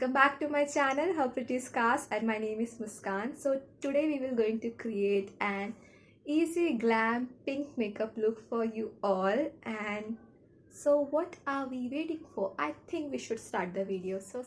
welcome back to my channel herprettyscars, and my name is Muskan. So today we will going to create an easy glam pink makeup look for you all. And so what are we waiting for? I think we should start the video. So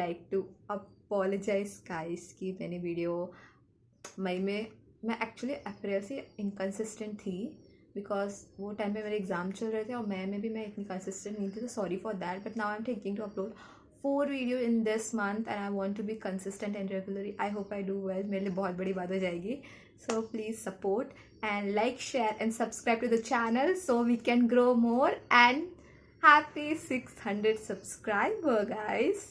like to apologize guys कि मैंने video मई में मैं actually अप्रैल से inconsistent थी because वो time पे मेरे exam चल रहे थे और मई में भी मैं इतनी कंसिस्टेंट नहीं थी, तो sorry for that. But now I am thinking to upload 4 video in this month and I want to be consistent and regularly. I hope I do well. मेरे लिए बहुत बड़ी बात हो जाएगी. So please support and like, share and subscribe to the channel so we can grow more and happy 600 subscriber guys.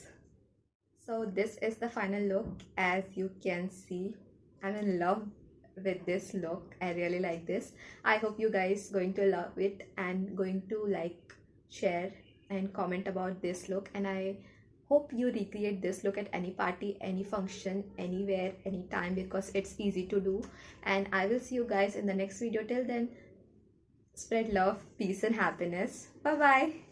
So this is the final look. As you can see, I'm in love with this look. I really like this. I hope you guys going to love it and going to like, share and comment about this look, and I hope you recreate this look at any party, any function, anywhere, anytime, because it's easy to do. And I will see you guys in the next video. Till then, spread love, peace and happiness. Bye bye.